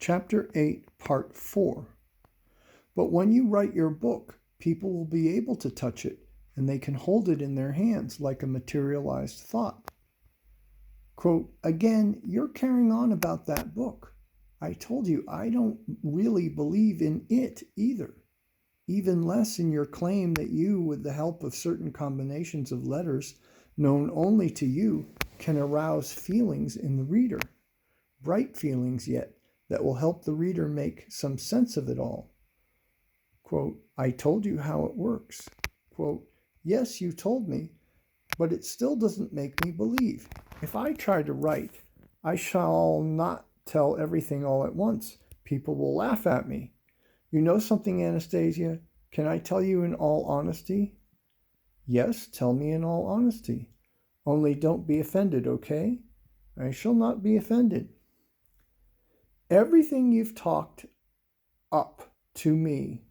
Chapter 8, Part 4. But when you write your book, people will be able to touch it, and they can hold it in their hands like a materialized thought. Quote, again, you're carrying on about that book. I told you I don't really believe in it either, even less in your claim that you, with the help of certain combinations of letters known only to you, can arouse feelings in the reader, bright feelings yet, that will help the reader make some sense of it all. Quote, I told you how it works. Quote, yes, you told me, but it still doesn't make me believe. If I try to write, I shall not tell everything all at once. People will laugh at me. You know something, Anastasia? Can I tell you in all honesty? Yes, tell me in all honesty. Only don't be offended, okay? I shall not be offended. Everything you've talked up to me,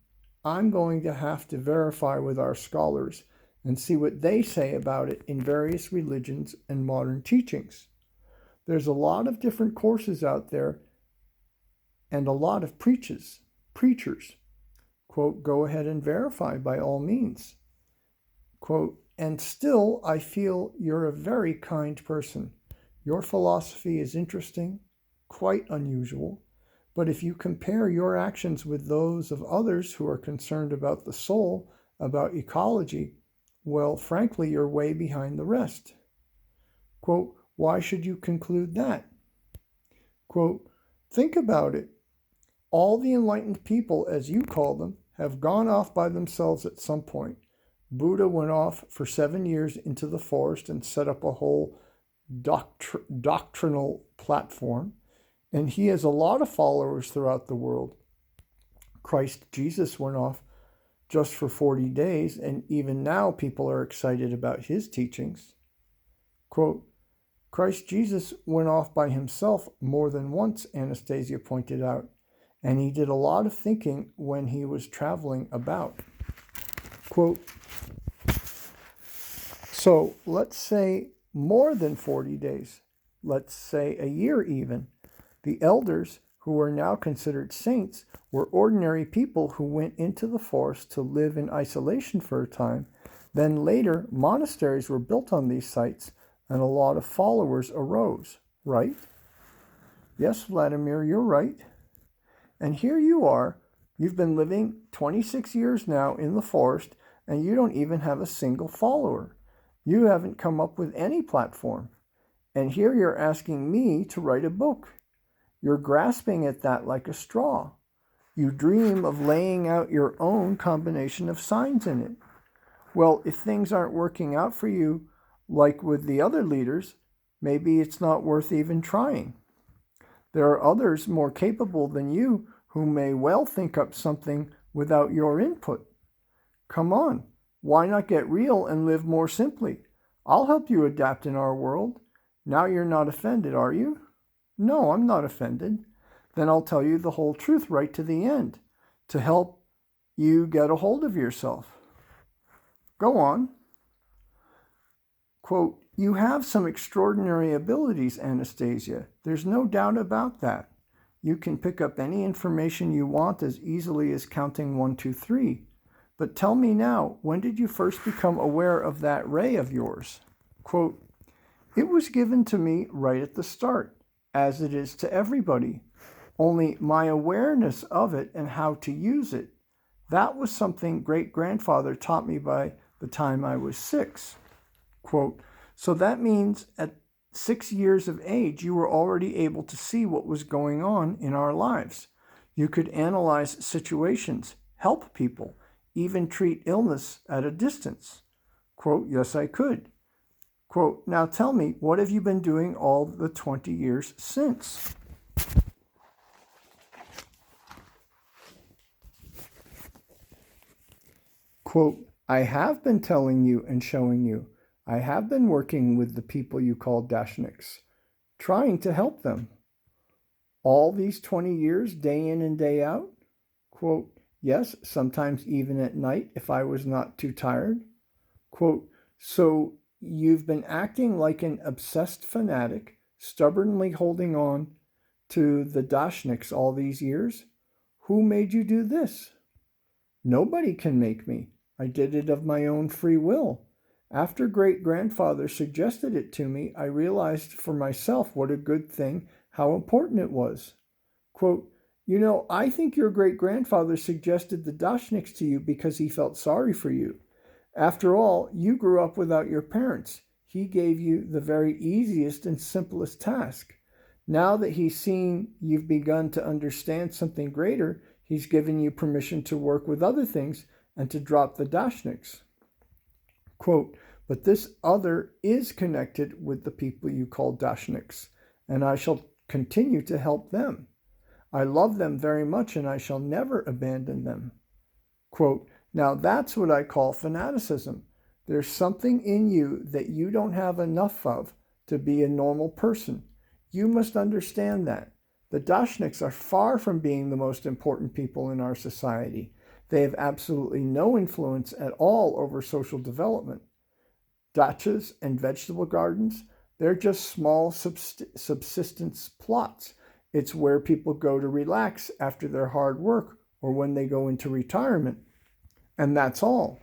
I'm going to have to verify with our scholars and see what they say about it in various religions and modern teachings. There's a lot of different courses out there and a lot of preachers. Quote, go ahead and verify by all means. Quote, and still I feel you're a very kind person. Your philosophy is interesting, quite unusual, but if you compare your actions with those of others who are concerned about the soul, about ecology, well, frankly, you're way behind the rest. Quote, why should you conclude that? Quote, think about it. All the enlightened people, as you call them, have gone off by themselves at some point. Buddha went off for 7 years into the forest and set up a whole doctrinal platform, and he has a lot of followers throughout the world. Christ Jesus went off just for 40 days, and even now people are excited about his teachings. Quote, Christ Jesus went off by himself more than once, Anastasia pointed out, and he did a lot of thinking when he was traveling about. Quote, so let's say more than 40 days, let's say a year even. The elders, who are now considered saints, were ordinary people who went into the forest to live in isolation for a time. Then later, monasteries were built on these sites, and a lot of followers arose, right? Yes, Vladimir, you're right. And here you are. You've been living 26 years now in the forest, and you don't even have a single follower. You haven't come up with any platform. And here you're asking me to write a book. You're grasping at that like a straw. You dream of laying out your own combination of signs in it. Well, if things aren't working out for you, like with the other leaders, maybe it's not worth even trying. There are others more capable than you who may well think up something without your input. Come on, why not get real and live more simply? I'll help you adapt in our world. Now you're not offended, are you? No, I'm not offended. Then I'll tell you the whole truth right to the end, to help you get a hold of yourself. Go on. Quote, you have some extraordinary abilities, Anastasia. There's no doubt about that. You can pick up any information you want as easily as counting 1, 2, 3. But tell me now, when did you first become aware of that ray of yours? Quote, it was given to me right at the start, as it is to everybody. Only my awareness of it and how to use it, that was something great-grandfather taught me by the time I was 6. Quote, so that means at 6 years of age, you were already able to see what was going on in our lives. You could analyze situations, help people, even treat illness at a distance. Quote, yes, I could. Quote, now tell me, what have you been doing all the 20 years since? Quote, I have been telling you and showing you. I have been working with the people you call Dashniks, trying to help them. All these 20 years, day in and day out? Quote, yes, sometimes even at night if I was not too tired. Quote, so you've been acting like an obsessed fanatic, stubbornly holding on to the Dashniks all these years? Who made you do this? Nobody can make me. I did it of my own free will. After great-grandfather suggested it to me, I realized for myself what a good thing, how important it was. Quote, I think your great-grandfather suggested the Dashniks to you because he felt sorry for you. After all, you grew up without your parents. He gave you the very easiest and simplest task. Now that he's seen you've begun to understand something greater, he's given you permission to work with other things and to drop the Dashniks. Quote, but this other is connected with the people you call Dashniks, and I shall continue to help them. I love them very much, and I shall never abandon them. Quote, now that's what I call fanaticism. There's something in you that you don't have enough of to be a normal person. You must understand that. The Dashniks are far from being the most important people in our society. They have absolutely no influence at all over social development. Dachas and vegetable gardens, they're just small subsistence plots. It's where people go to relax after their hard work or when they go into retirement. And that's all.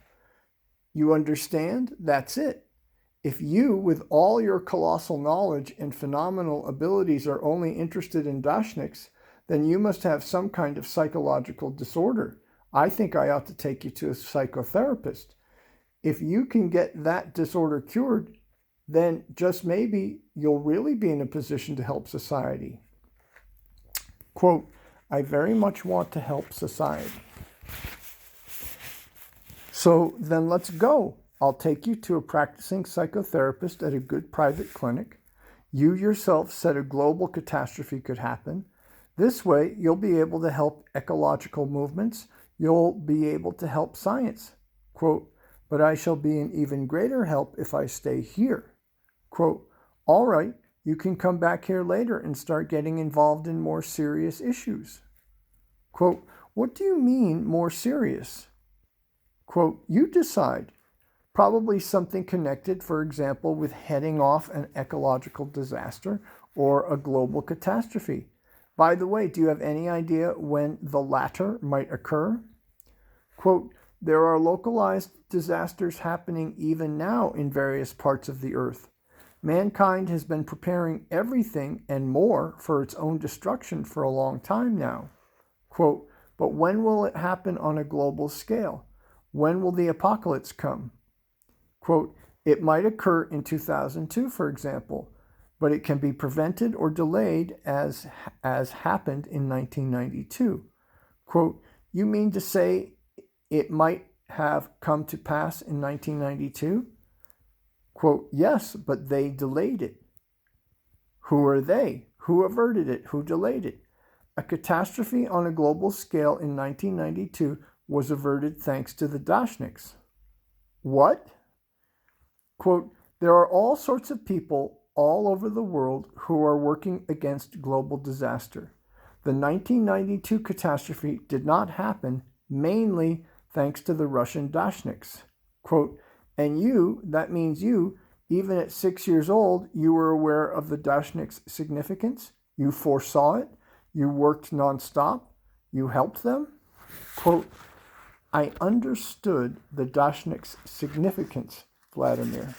You understand? That's it. If you, with all your colossal knowledge and phenomenal abilities, are only interested in Dashniks, then you must have some kind of psychological disorder. I think I ought to take you to a psychotherapist. If you can get that disorder cured, then just maybe you'll really be in a position to help society. Quote, I very much want to help society. So then let's go. I'll take you to a practicing psychotherapist at a good private clinic. You yourself said a global catastrophe could happen. This way, you'll be able to help ecological movements. You'll be able to help science. Quote, but I shall be an even greater help if I stay here. Quote, all right, you can come back here later and start getting involved in more serious issues. Quote, what do you mean more serious? Quote, you decide. Probably something connected, for example, with heading off an ecological disaster or a global catastrophe. By the way, do you have any idea when the latter might occur? Quote, there are localized disasters happening even now in various parts of the earth. Mankind has been preparing everything and more for its own destruction for a long time now. Quote, but when will it happen on a global scale? When will the apocalypse come? Quote, it might occur in 2002, for example, but it can be prevented or delayed as happened in 1992. Quote, you mean to say it might have come to pass in 1992? Quote, yes, but they delayed it. Who are they? Who averted it? Who delayed it? A catastrophe on a global scale in 1992 was averted thanks to the Dashniks. What? Quote, there are all sorts of people all over the world who are working against global disaster. The 1992 catastrophe did not happen mainly thanks to the Russian Dashniks. Quote, and you, that means you, even at 6 years old, you were aware of the Dashniks' significance? You foresaw it? You worked nonstop? You helped them? Quote, I understood the Dashniks' significance, Vladimir.